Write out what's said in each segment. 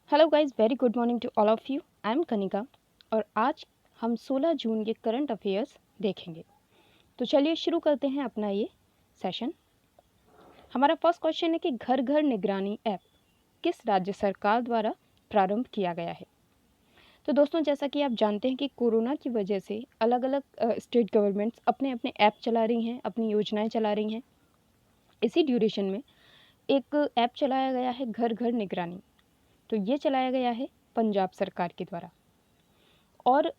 Hello guys, very good morning to all of you. I am Kanika और आज हम 16 जून के करंट अफेयर्स देखेंगे। तो चलिए शुरू करते हैं अपना ये सेशन। हमारा फर्स्ट क्वेश्चन है कि घर घर निगरानी ऐप किस राज्य सरकार द्वारा प्रारंभ किया गया है। तो दोस्तों, जैसा कि आप जानते हैं कि कोरोना की वजह से अलग अलग स्टेट गवर्नमेंट्स अपने अपने ऐप चला रही हैं, अपनी योजनाएं चला रही हैं। इसी ड्यूरेशन में एक ऐप चलाया गया है घर घर निगरानी। तो ये चलाया गया है पंजाब सरकार के द्वारा। और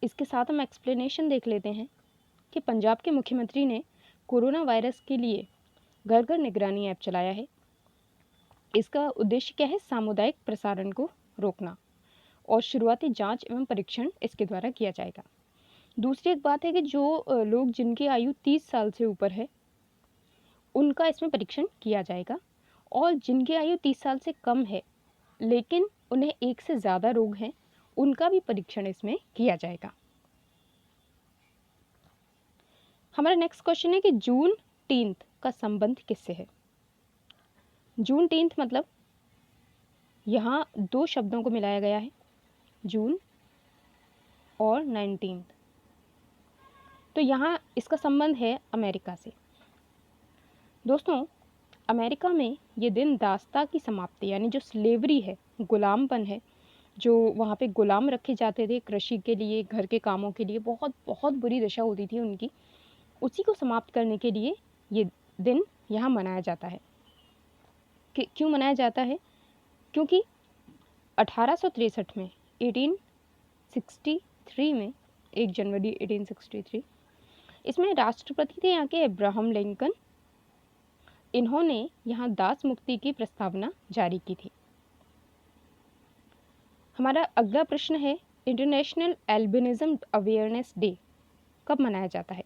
इसके साथ हम एक्सप्लेनेशन देख लेते हैं कि पंजाब के मुख्यमंत्री ने कोरोना वायरस के लिए घर घर निगरानी ऐप चलाया है। इसका उद्देश्य क्या है? सामुदायिक प्रसारण को रोकना और शुरुआती जांच एवं परीक्षण इसके द्वारा किया जाएगा। दूसरी एक बात है कि जो लोग जिनकी आयु 30 साल से ऊपर है उनका इसमें परीक्षण किया जाएगा, और जिनकी आयु 30 साल से कम है लेकिन उन्हें एक से ज़्यादा रोग हैं उनका भी परीक्षण इसमें किया जाएगा। हमारा नेक्स्ट क्वेश्चन है कि जून 10 का संबंध किससे है। जून 10 मतलब यहाँ दो शब्दों को मिलाया गया है, जून और 19। तो यहाँ इसका संबंध है अमेरिका से। दोस्तों, अमेरिका में ये दिन दासता की समाप्ति यानी जो स्लेवरी है, गुलामपन है, जो वहाँ पे गुलाम रखे जाते थे कृषि के लिए, घर के कामों के लिए, बहुत बहुत बुरी दशा होती थी उनकी, उसी को समाप्त करने के लिए ये दिन यहाँ मनाया जाता है। क्यों मनाया जाता है? क्योंकि 1863 में 1863 में 1 जनवरी 1863 इसमें राष्ट्रपति थे यहाँ के अब्राहम लिंकन। इन्होंने यहाँ दास मुक्ति की प्रस्तावना जारी की थी। हमारा अगला प्रश्न है, इंटरनेशनल एल्बिनिज्म अवेयरनेस डे कब मनाया जाता है।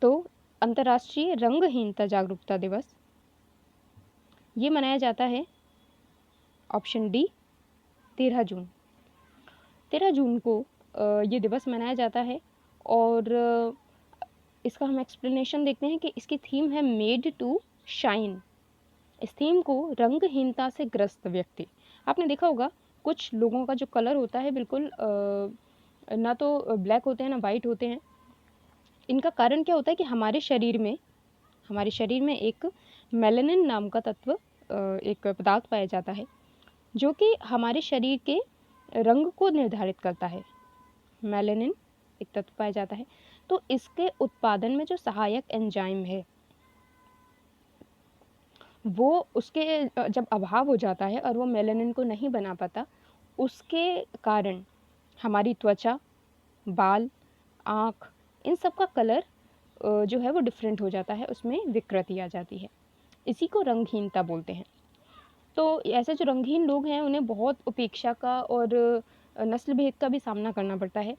तो अंतर्राष्ट्रीय रंगहीनता जागरूकता दिवस ये मनाया जाता है, ऑप्शन डी, 13 जून। 13 जून को ये दिवस मनाया जाता है। और इसका हम एक्सप्लेनेशन देखते हैं कि इसकी थीम है मेड टू शाइन। इस थीम को रंगहीनता से ग्रस्त व्यक्ति, आपने देखा होगा कुछ लोगों का जो कलर होता है बिल्कुल ना तो ब्लैक होते हैं ना वाइट होते हैं। इनका कारण क्या होता है कि हमारे शरीर में एक मेलानिन नाम का तत्व, एक पदार्थ पाया जाता है जो कि हमारे शरीर के रंग को निर्धारित करता है। मेलानिन एक तत्व पाया जाता है, तो इसके उत्पादन में जो सहायक एंजाइम है वो उसके जब अभाव हो जाता है और वो मेलानिन को नहीं बना पाता, उसके कारण हमारी त्वचा, बाल, आँख, इन सब का कलर जो है वो डिफरेंट हो जाता है, उसमें विकृति आ जाती है। इसी को रंगहीनता बोलते हैं। तो ऐसे जो रंगहीन लोग हैं उन्हें बहुत उपेक्षा का और नस्ल भेद का भी सामना करना पड़ता है।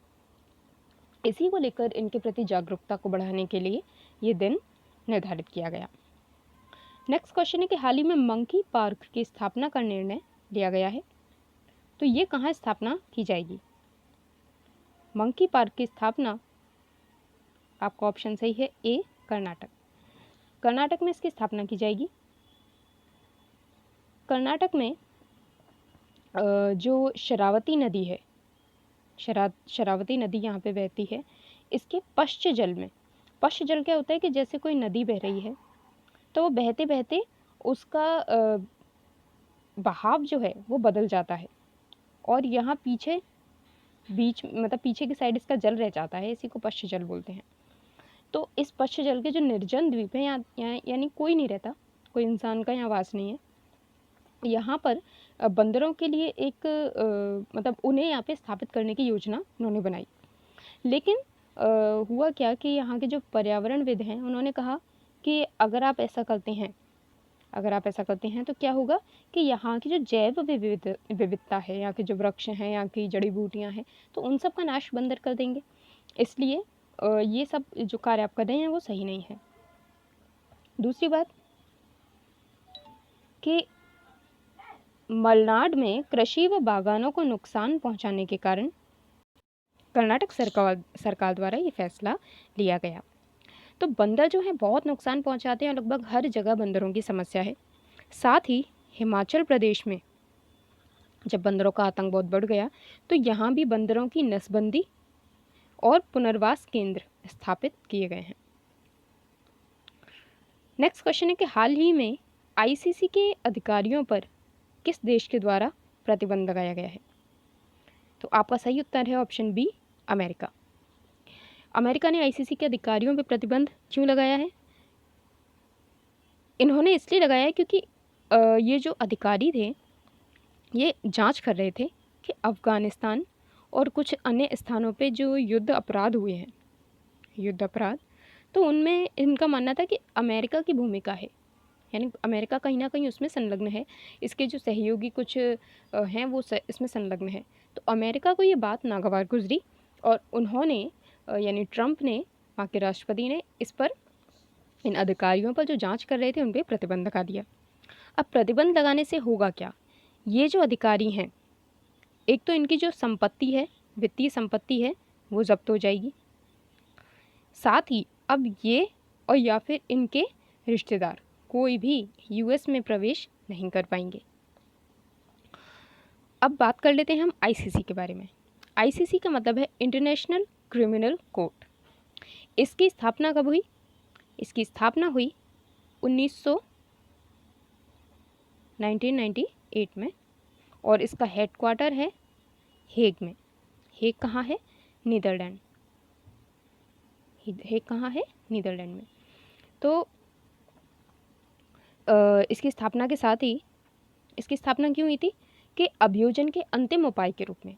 इसी को लेकर इनके प्रति जागरूकता को बढ़ाने के लिए ये दिन निर्धारित किया गया। नेक्स्ट क्वेश्चन है कि हाल ही में मंकी पार्क की स्थापना का निर्णय लिया गया है। तो ये कहाँ स्थापना की जाएगी? मंकी पार्क की स्थापना, आपका ऑप्शन सही है ए, कर्नाटक। कर्नाटक में इसकी स्थापना की जाएगी। कर्नाटक में जो शरावती नदी है, शरावती नदी यहाँ पे बहती है, इसके पश्च जल में, पश्च जल क्या होता है कि जैसे कोई नदी बह रही है तो वो बहते बहते उसका बहाव जो है वो बदल जाता है और यहाँ पीछे पीछे की साइड इसका जल रह जाता है, इसी को पश्च जल बोलते हैं। तो इस पश्च जल के जो निर्जन द्वीप है, यहाँ यानी कोई नहीं रहता, कोई इंसान का यहाँ वास नहीं है, यहाँ पर बंदरों के लिए एक उन्हें यहाँ पे स्थापित करने की योजना उन्होंने बनाई। लेकिन हुआ क्या कि यहाँ के जो पर्यावरणविद हैं उन्होंने कहा कि अगर आप ऐसा करते हैं तो क्या होगा कि यहाँ की जो जैव विविधता है, यहाँ के जो वृक्ष हैं, यहाँ की जड़ी बूटियाँ हैं, तो उन सब का नाश बंदर कर देंगे। इसलिए ये सब जो कार्य आप कर रहे हैं वो सही नहीं है। दूसरी बात कि मलनाड में कृषि व बागानों को नुकसान पहुंचाने के कारण कर्नाटक सरकार द्वारा ये फैसला लिया गया। तो बंदर जो है बहुत नुकसान पहुंचाते हैं, लगभग हर जगह बंदरों की समस्या है। साथ ही हिमाचल प्रदेश में जब बंदरों का आतंक बहुत बढ़ गया तो यहाँ भी बंदरों की नसबंदी और पुनर्वास केंद्र स्थापित किए गए हैं। नेक्स्ट क्वेश्चन है कि हाल ही में आईसीसी के अधिकारियों पर किस देश के द्वारा प्रतिबंध लगाया गया है? तो आपका सही उत्तर है ऑप्शन बी, अमेरिका। अमेरिका ने आईसीसी के अधिकारियों पर प्रतिबंध क्यों लगाया है? इन्होंने इसलिए लगाया है क्योंकि ये जो अधिकारी थे ये जांच कर रहे थे कि अफ़गानिस्तान और कुछ अन्य स्थानों पे जो युद्ध अपराध हुए हैं, युद्ध अपराध, तो उनमें इनका मानना था कि अमेरिका की भूमिका है, यानी अमेरिका कहीं ना कहीं उसमें संलग्न है, इसके जो सहयोगी कुछ हैं वो इसमें संलग्न है। तो अमेरिका को ये बात नागवार गुजरी और उन्होंने यानी ट्रंप ने, वहाँ के राष्ट्रपति ने, इस पर, इन अधिकारियों पर जो जांच कर रहे थे उन पर प्रतिबंध लगा दिया। अब प्रतिबंध लगाने से होगा क्या? ये जो अधिकारी हैं, एक तो इनकी जो संपत्ति है, वित्तीय संपत्ति है, वो जब्त हो जाएगी। साथ ही अब ये और या फिर इनके रिश्तेदार कोई भी यूएस में प्रवेश नहीं कर पाएंगे। अब बात कर लेते हैं हम आईसीसी के बारे में। आईसीसी का मतलब है इंटरनेशनल क्रिमिनल कोर्ट। इसकी स्थापना कब हुई? इसकी स्थापना हुई 1998 में और इसका हेडक्वार्टर है हेग में। हेग कहाँ है? नीदरलैंड। हेग कहाँ है? नीदरलैंड में। तो इसकी स्थापना के साथ ही, इसकी स्थापना क्यों हुई थी? कि अभियोजन के अंतिम उपाय के रूप में,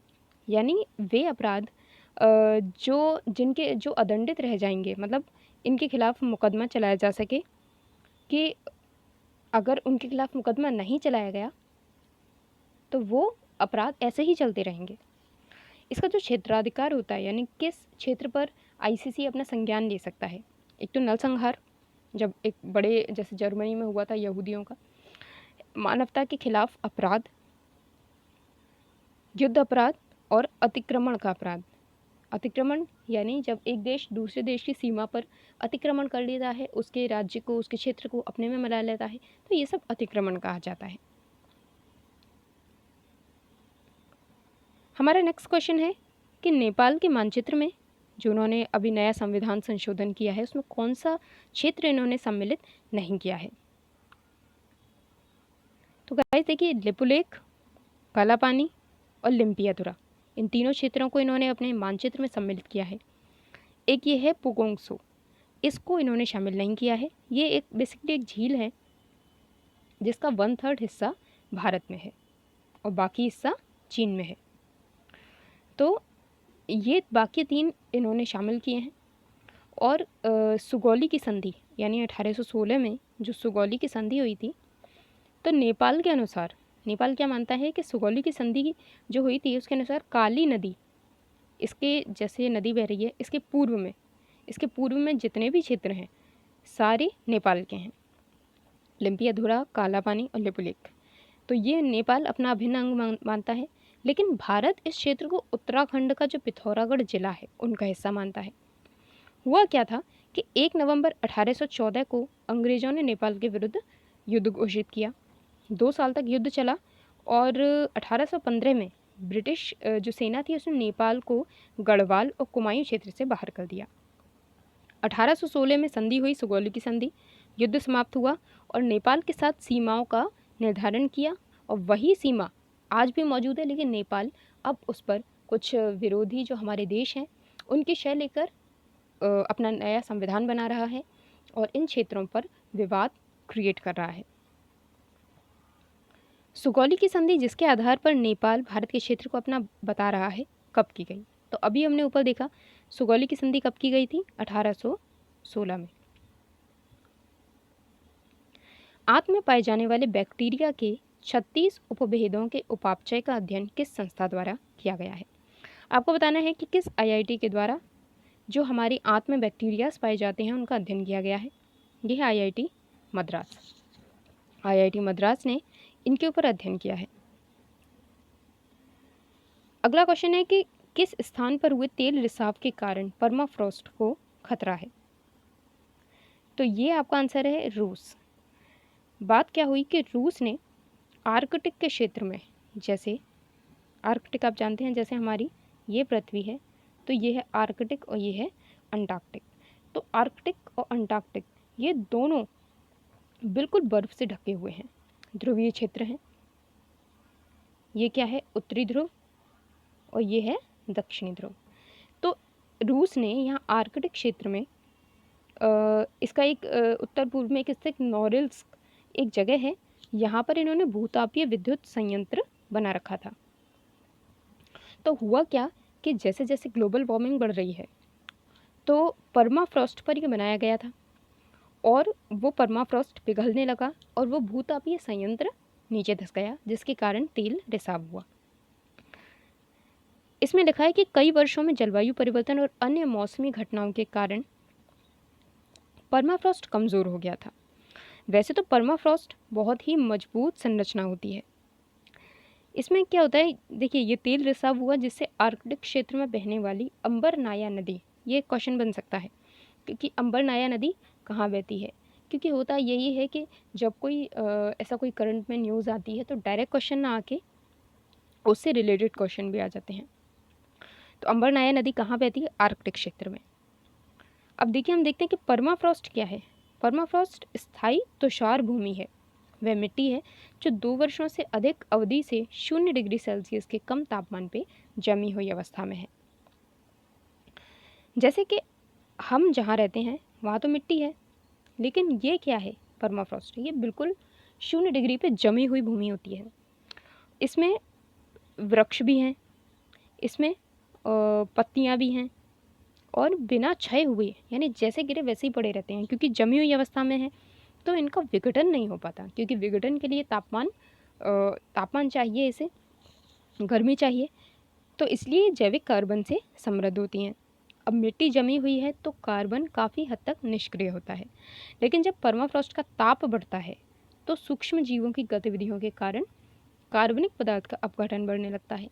यानी वे अपराध जिनके जो अदंडित रह जाएंगे, मतलब इनके खिलाफ मुकदमा चलाया जा सके, कि अगर उनके खिलाफ मुकदमा नहीं चलाया गया तो वो अपराध ऐसे ही चलते रहेंगे। इसका जो क्षेत्राधिकार होता है, यानी किस क्षेत्र पर आईसीसी अपना संज्ञान ले सकता है, एक तो नरसंहार, जब एक बड़े जैसे जर्मनी में हुआ था यहूदियों का, मानवता के खिलाफ अपराध, युद्ध अपराध और अतिक्रमण का अपराध। अतिक्रमण यानी जब एक देश दूसरे देश की सीमा पर अतिक्रमण कर लेता है, उसके राज्य को, उसके क्षेत्र को अपने में मिला लेता है, तो ये सब अतिक्रमण कहा जाता है। हमारा नेक्स्ट क्वेश्चन है कि नेपाल के मानचित्र में जो उन्होंने अभी नया संविधान संशोधन किया है, उसमें कौन सा क्षेत्र इन्होंने सम्मिलित नहीं किया है? तो गाइस देखिए, लिपुलेख, कालापानी और लिम्पियाधुरा, इन तीनों क्षेत्रों को इन्होंने अपने मानचित्र में सम्मिलित किया है। एक ये है पुगोंगसो, इसको इन्होंने शामिल नहीं किया है। ये एक बेसिकली एक झील है जिसका 1/3 हिस्सा भारत में है और बाकी हिस्सा चीन में है। तो ये बाकी 3 इन्होंने शामिल किए हैं। और सुगौली की संधि, यानी 1816 में जो सुगौली की संधि हुई थी, तो नेपाल के अनुसार, नेपाल क्या मानता है कि सुगौली की संधि जो हुई थी उसके अनुसार काली नदी, इसके जैसे नदी बह रही है, इसके पूर्व में जितने भी क्षेत्र हैं सारे नेपाल के हैं, लिम्पियाधुरा, कालापानी और लिपुलेख। तो ये नेपाल अपना अभिन्न अंग मानता है, लेकिन भारत इस क्षेत्र को उत्तराखंड का जो पिथौरागढ़ जिला है उनका हिस्सा मानता है। हुआ क्या था कि 1 नवंबर 1814 को अंग्रेज़ों ने नेपाल के विरुद्ध युद्ध घोषित किया। 2 साल तक युद्ध चला और 1815 में ब्रिटिश जो सेना थी उसने नेपाल को गढ़वाल और कुमायूं क्षेत्र से बाहर कर दिया। 1816 में संधि हुई, सुगौली की संधि, युद्ध समाप्त हुआ और नेपाल के साथ सीमाओं का निर्धारण किया और वही सीमा आज भी मौजूद है, लेकिन नेपाल अब उस पर कुछ विरोधी जो हमारे देश हैं उनकी शय लेकर अपना नया संविधान बना रहा है और इन क्षेत्रों पर विवाद क्रिएट कर रहा है। सुगौली की संधि जिसके आधार पर नेपाल भारत के क्षेत्र को अपना बता रहा है, कब की गई? तो अभी हमने ऊपर देखा सुगौली की संधि कब की गई थी? 1816 में। आंत में पाए जाने वाले बैक्टीरिया के 36 उपभेदों के उपापचय का अध्ययन किस संस्था द्वारा किया गया है? आपको बताना है कि किस आईआईटी के द्वारा जो हमारी आंत में बैक्टीरियाज पाए जाते हैं उनका अध्ययन किया गया है। यह है आईआईटी मद्रास। आईआईटी मद्रास ने इनके ऊपर अध्ययन किया है। अगला क्वेश्चन है कि किस स्थान पर हुए तेल रिसाव के कारण परमाफ्रॉस्ट को खतरा है? तो ये आपका आंसर है रूस। बात क्या हुई कि रूस ने आर्कटिक के क्षेत्र में, जैसे आर्कटिक आप जानते हैं जैसे हमारी ये पृथ्वी है, तो ये है आर्कटिक और ये है अंटार्कटिक। तो आर्कटिक और अंटार्कटिक ये दोनों बिल्कुल बर्फ़ से ढके हुए हैं, ध्रुवीय क्षेत्र हैं। ये क्या है, उत्तरी ध्रुव, और ये है दक्षिणी ध्रुव। तो रूस ने यहाँ आर्कटिक क्षेत्र में इसका एक उत्तर पूर्व में एक स्थित नोरिल्स्क एक जगह है, यहाँ पर इन्होंने भूतापीय विद्युत संयंत्र बना रखा था। तो हुआ क्या कि जैसे जैसे ग्लोबल वार्मिंग बढ़ रही है, तो परमाफ्रॉस्ट पर ये बनाया गया था, और वो परमाफ्रॉस्ट पिघलने लगा और वो भूतापीय संयंत्र नीचे धंस गया, जिसके कारण तेल रिसाव हुआ। इसमें लिखा है कि कई वर्षों में जलवायु परिवर्तन और अन्य मौसमी घटनाओं के कारण परमाफ्रॉस्ट कमज़ोर हो गया था। वैसे तो परमाफ्रॉस्ट बहुत ही मजबूत संरचना होती है। इसमें क्या होता है, देखिए ये तेल रिसाव हुआ जिससे आर्कटिक क्षेत्र में बहने वाली अंबरनाया नदी, ये क्वेश्चन बन सकता है, क्योंकि अंबरनाया नदी कहाँ बहती है। क्योंकि होता यही है कि जब कोई ऐसा कोई करंट में न्यूज़ आती है तो डायरेक्ट क्वेश्चन ना आके उससे रिलेटेड क्वेश्चन भी आ जाते हैं। तो अंबरनाया नदी कहाँ बहती है, आर्कटिक क्षेत्र में। अब देखिए हम देखते हैं कि परमाफ्रॉस्ट क्या है। परमाफ्रॉस्ट स्थायी तुषार भूमि है, वह मिट्टी है जो 2 वर्षों से अधिक अवधि से 0 डिग्री सेल्सियस के कम तापमान पे जमी हुई अवस्था में है। जैसे कि हम जहाँ रहते हैं वहाँ तो मिट्टी है, लेकिन ये क्या है, परमाफ्रॉस्ट, ये बिल्कुल 0 डिग्री पे जमी हुई भूमि होती है। इसमें वृक्ष भी हैं, इसमें पत्तियाँ भी हैं, और बिना क्षय हुए, यानी जैसे गिरे वैसे ही पड़े रहते हैं, क्योंकि जमी हुई अवस्था में है तो इनका विघटन नहीं हो पाता, क्योंकि विघटन के लिए तापमान चाहिए, इसे गर्मी चाहिए, तो इसलिए जैविक कार्बन से समृद्ध होती हैं। अब मिट्टी जमी हुई है तो कार्बन काफ़ी हद तक निष्क्रिय होता है, लेकिन जब परमाफ्रॉस्ट का ताप बढ़ता है तो सूक्ष्म जीवों की गतिविधियों के कारण कार्बनिक पदार्थ का अपघटन बढ़ने लगता है।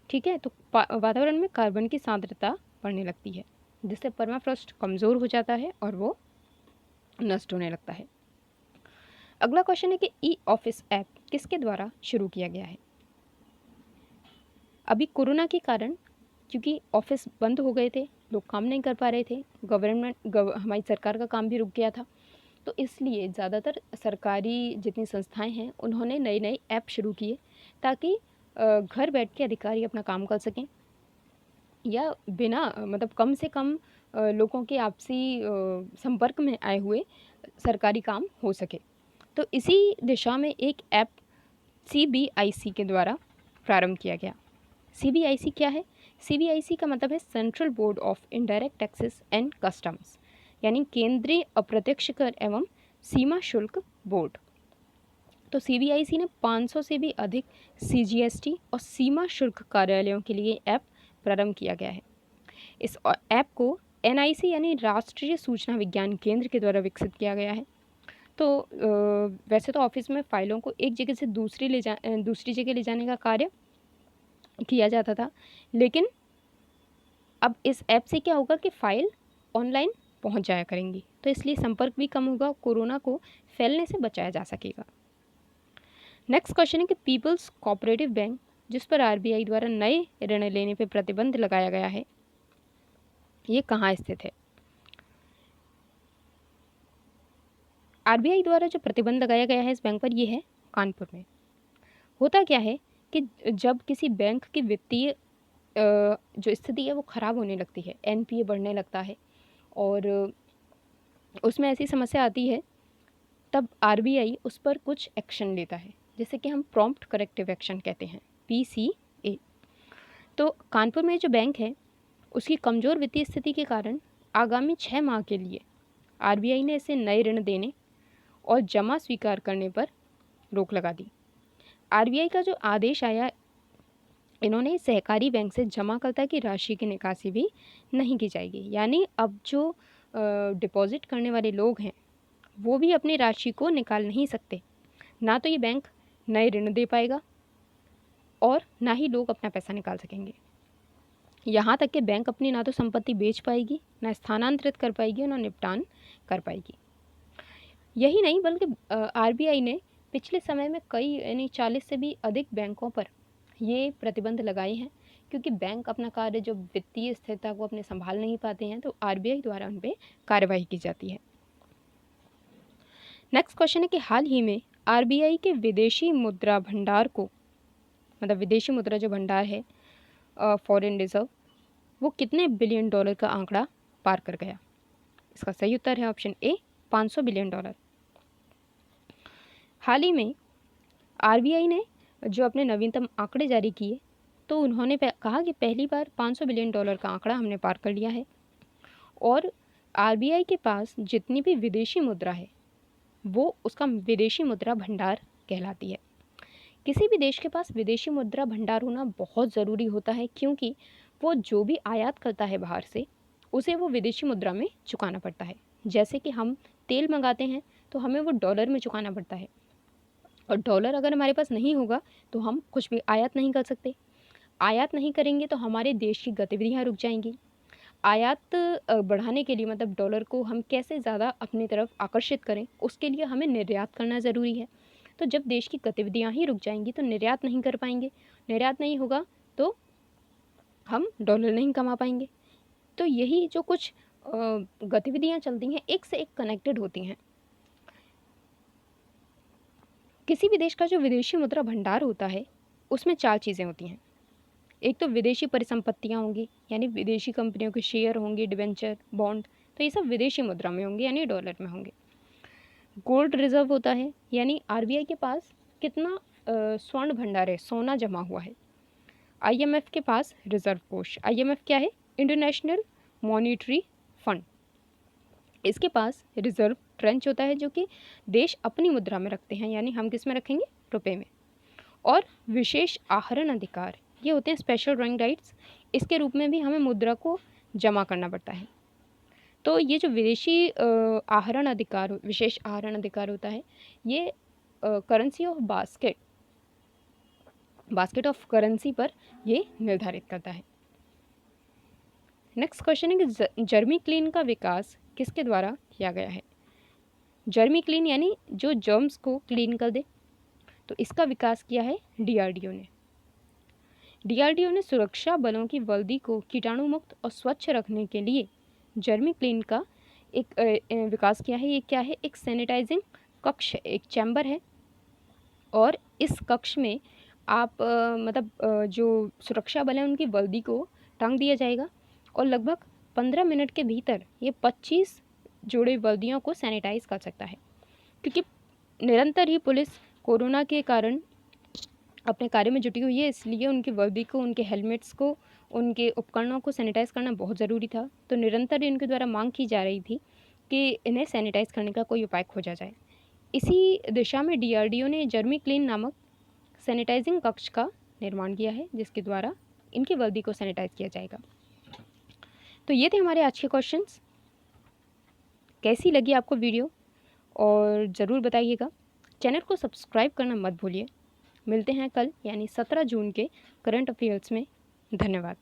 ठीक है, तो वातावरण में कार्बन की सांद्रता बढ़ने लगती है, जिससे परमाफ्रॉस्ट कमज़ोर हो जाता है और वो नष्ट होने लगता है। अगला क्वेश्चन है कि ई ऑफिस ऐप किसके द्वारा शुरू किया गया है। अभी कोरोना के कारण, क्योंकि ऑफिस बंद हो गए थे, लोग काम नहीं कर पा रहे थे, हमारी सरकार का काम भी रुक गया था, तो इसलिए ज़्यादातर सरकारी जितनी संस्थाएं हैं उन्होंने नए नए ऐप शुरू किए, ताकि घर बैठ के अधिकारी अपना काम कर सकें, या बिना मतलब कम से कम लोगों के आपसी संपर्क में आए हुए सरकारी काम हो सके। तो इसी दिशा में एक ऐप CBIC के द्वारा प्रारंभ किया गया। CBIC क्या है? CBIC का मतलब है central board of indirect taxes and customs, यानी केंद्रीय अप्रत्यक्ष कर एवं सीमा शुल्क बोर्ड। तो CBIC ने 500 से भी अधिक CGST और सीमा शुल्क कार्यालयों के लिए ऐप प्रारंभ किया गया है। इस ऐप को NIC यानी राष्ट्रीय सूचना विज्ञान केंद्र के द्वारा विकसित किया गया है। तो वैसे तो ऑफिस में फ़ाइलों को एक जगह से दूसरी जगह ले जाने का कार्य किया जाता था, लेकिन अब इस ऐप से क्या होगा कि फ़ाइल ऑनलाइन पहुंच जाया करेंगी, तो इसलिए संपर्क भी कम होगा, कोरोना को फैलने से बचाया जा सकेगा। नेक्स्ट क्वेश्चन है कि पीपल्स कोऑपरेटिव बैंक, जिस पर RBI द्वारा नए ऋण लेने पर प्रतिबंध लगाया गया है, ये कहाँ स्थित है? RBI द्वारा जो प्रतिबंध लगाया गया है इस बैंक पर, ये है कानपुर में। होता क्या है कि जब किसी बैंक की वित्तीय जो स्थिति है वो ख़राब होने लगती है, NPA बढ़ने लगता है और उसमें ऐसी समस्या आती है, तब RBI उस पर कुछ एक्शन लेता है, जिसे कि हम प्रॉम्प्ट करेक्टिव एक्शन कहते हैं, PCA। तो कानपुर में जो बैंक है उसकी कमज़ोर वित्तीय स्थिति के कारण आगामी 6 माह के लिए RBI ने इसे नए ऋण देने और जमा स्वीकार करने पर रोक लगा दी। RBI का जो आदेश आया, इन्होंने सहकारी बैंक से जमाकर्ता की राशि की निकासी भी नहीं की जाएगी, यानी अब जो डिपॉजिट करने वाले लोग हैं वो भी अपनी राशि को निकाल नहीं सकते, ना तो ये बैंक नए ऋण दे पाएगा और ना ही लोग अपना पैसा निकाल सकेंगे। यहाँ तक कि बैंक अपनी ना तो संपत्ति बेच पाएगी, ना स्थानांतरित कर पाएगी और ना निपटान कर पाएगी। यही नहीं बल्कि RBI ने पिछले समय में कई यानी 40 से भी अधिक बैंकों पर ये प्रतिबंध लगाए हैं, क्योंकि बैंक अपना कार्य जो वित्तीय स्थिरता को अपने संभाल नहीं पाते हैं, तो आरबीआई द्वारा उन पर कार्रवाई की जाती है। नेक्स्ट क्वेश्चन है कि हाल ही में आरबीआई के विदेशी मुद्रा भंडार को, मतलब विदेशी मुद्रा जो भंडार है फॉरेन रिजर्व, वो कितने बिलियन डॉलर का आंकड़ा पार कर गया? इसका सही उत्तर है ऑप्शन ए, 500 बिलियन डॉलर। हाल ही में आरबीआई ने जो अपने नवीनतम आंकड़े जारी किए, तो उन्होंने कहा कि पहली बार 500 बिलियन डॉलर का आंकड़ा हमने पार कर लिया है। और आरबीआई के पास जितनी भी विदेशी मुद्रा है वो उसका विदेशी मुद्रा भंडार कहलाती है। किसी भी देश के पास विदेशी मुद्रा भंडार होना बहुत ज़रूरी होता है, क्योंकि वो जो भी आयात करता है बाहर से, उसे वो विदेशी मुद्रा में चुकाना पड़ता है। जैसे कि हम तेल मंगाते हैं तो हमें वो डॉलर में चुकाना पड़ता है, और डॉलर अगर हमारे पास नहीं होगा तो हम कुछ भी आयात नहीं कर सकते। आयात नहीं करेंगे तो हमारे देश की गतिविधियाँ रुक जाएंगी। आयात बढ़ाने के लिए, मतलब डॉलर को हम कैसे ज़्यादा अपनी तरफ आकर्षित करें, उसके लिए हमें निर्यात करना ज़रूरी है। तो जब देश की गतिविधियाँ ही रुक जाएंगी तो निर्यात नहीं कर पाएंगे, निर्यात नहीं होगा तो हम डॉलर नहीं कमा पाएंगे। तो यही जो कुछ गतिविधियाँ चलती हैं, एक से एक कनेक्टेड होती हैं। किसी भी देश का जो विदेशी मुद्रा भंडार होता है उसमें 4 चीज़ें होती हैं। एक तो विदेशी परिसंपत्तियाँ होंगी, यानी विदेशी कंपनियों के शेयर होंगे, डिबेंचर, बॉन्ड, तो ये सब विदेशी मुद्रा में होंगे यानी डॉलर में होंगे। गोल्ड रिजर्व होता है, यानी आरबीआई के पास कितना स्वर्ण भंडार है, सोना जमा हुआ है। आईएमएफ के पास रिजर्व कोष, आईएमएफ क्या है? International monetary fund. इसके पास रिजर्व ट्रेंच होता है, जो कि देश अपनी मुद्रा में रखते हैं, यानी हम किस में रखेंगे? रुपए में। और विशेष आहरण अधिकार, ये होते हैं स्पेशल ड्राइंग राइट्स, इसके रूप में भी हमें मुद्रा को जमा करना पड़ता है। तो ये जो विदेशी आहरण अधिकार, विशेष आहरण अधिकार होता है, ये currency of basket of currency पर ये निर्धारित करता है। नेक्स्ट क्वेश्चन है कि जर्मी क्लीन का विकास किसके द्वारा किया गया है? जर्मी क्लीन यानी जो जर्म्स को क्लीन कर दे, तो इसका विकास किया है डीआरडीओ ने। डीआरडीओ ने सुरक्षा बलों की वर्दी को कीटाणु मुक्त और स्वच्छ रखने के लिए जर्मी क्लीन का एक विकास किया है। ये क्या है? एक सैनिटाइजिंग कक्ष, एक चैम्बर है, और इस कक्ष में आप जो सुरक्षा बल हैं उनकी वर्दी को टांग दिया जाएगा, और लगभग 15 मिनट के भीतर ये 25 जोड़े वर्दियों को सैनिटाइज कर सकता है। क्योंकि निरंतर ही पुलिस कोरोना के कारण अपने कार्य में जुटी हुई है, इसलिए उनकी वर्दी को, उनके हेलमेट्स को, उनके उपकरणों को सैनिटाइज़ करना बहुत ज़रूरी था। तो निरंतर ही उनके द्वारा मांग की जा रही थी कि इन्हें सैनिटाइज़ करने का कोई उपाय खोजा जाए। इसी दिशा में डीआरडीओ ने जर्मी क्लीन नामक सैनिटाइजिंग कक्ष का निर्माण किया है, जिसके द्वारा इनकी वर्दी को सैनिटाइज किया जाएगा। तो ये थे हमारे आज के क्वेश्चंस। कैसी लगी आपको वीडियो, और ज़रूर बताइएगा। चैनल को सब्सक्राइब करना मत भूलिए। मिलते हैं कल यानी 17 जून के करंट अफेयर्स में। धन्यवाद।